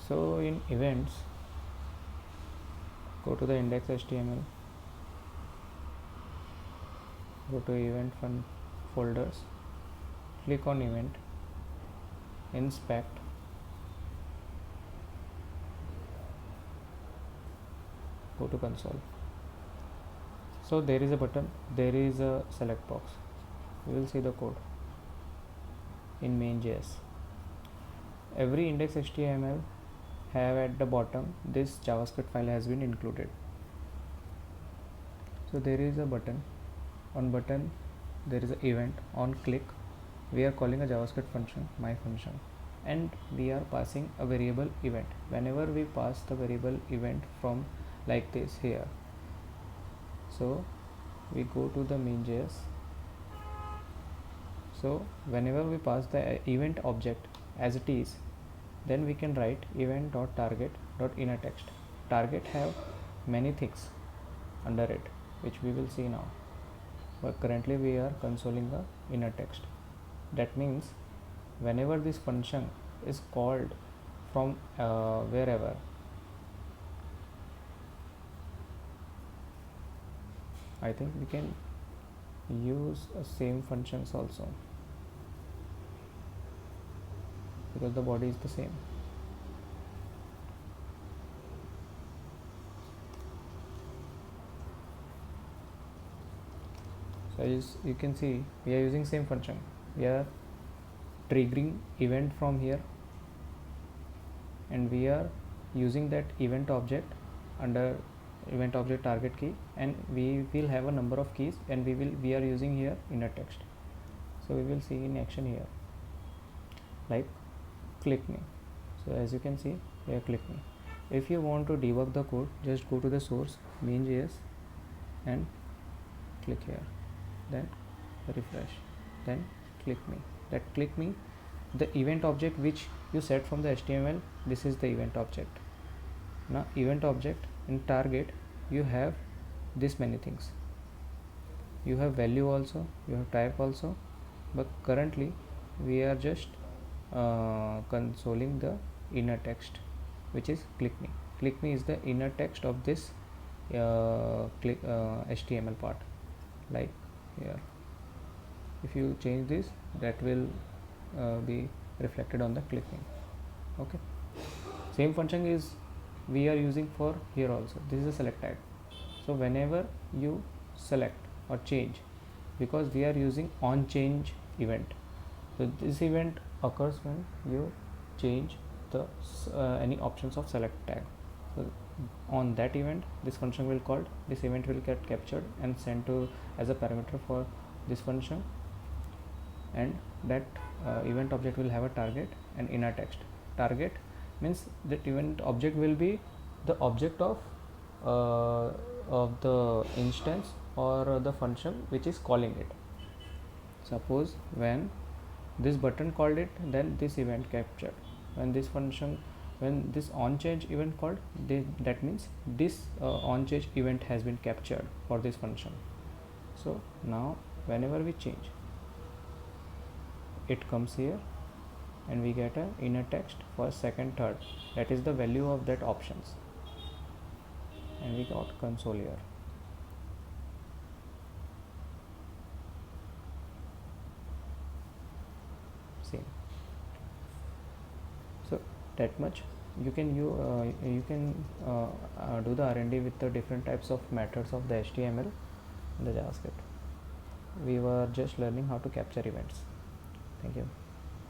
So in events, go to the index.html, go to event folders, click on event, inspect, go to console. So there is a button, there is a select box. You will see the code in main.js. Every index.html have at the bottom this JavaScript file has been included. So there is a button, on button there is an event, on click we are calling a JavaScript function, my function, and we are passing a variable event. Whenever we pass the variable event from like this here, so we go to the main.js. So whenever we pass the event object as it is, then we can write event.target.innerText. Target have many things under it, which we will see now, but currently we are consoling the inner text. That means whenever this function is called from wherever, I think we can use same functions also, because the body is the same. So as you can see, we are using same function. We are triggering event from here, and we are using that event object under event object target key, and we will have a number of keys, and we are using here inner text. So we will see in action here, like click me. So as you can see here, click me. If you want to debug the code, just go to the source main.js and click here, then refresh, then click me. That click me, the event object which you set from the HTML, this is the event object. Now event object in target, you have this many things. You have value also, you have type also, but currently we are just consoling the inner text, which is click me. Click me is the inner text of this HTML part, like here. If you change this, that will be reflected on the clicking. Okay, same function is we are using for here also. This is a select tag. So whenever you select or change, because we are using on change event, so this event occurs when you change the any options of select tag. So on that event, this function will called, this event will get captured and sent to as a parameter for this function, and that event object will have a target and inner text. Target means that event object will be the object of the instance or the function which is calling it. Suppose when this button called it, then this event captured. When this function, when this on change event called, that means this on change event has been captured for this function. So now whenever we change, it comes here and we get a inner text first, second, third, that is the value of that options, and we got console here. Same. So that much you can do the R&D with the different types of methods of the HTML and the JavaScript. We were just learning how to capture events. Thank you.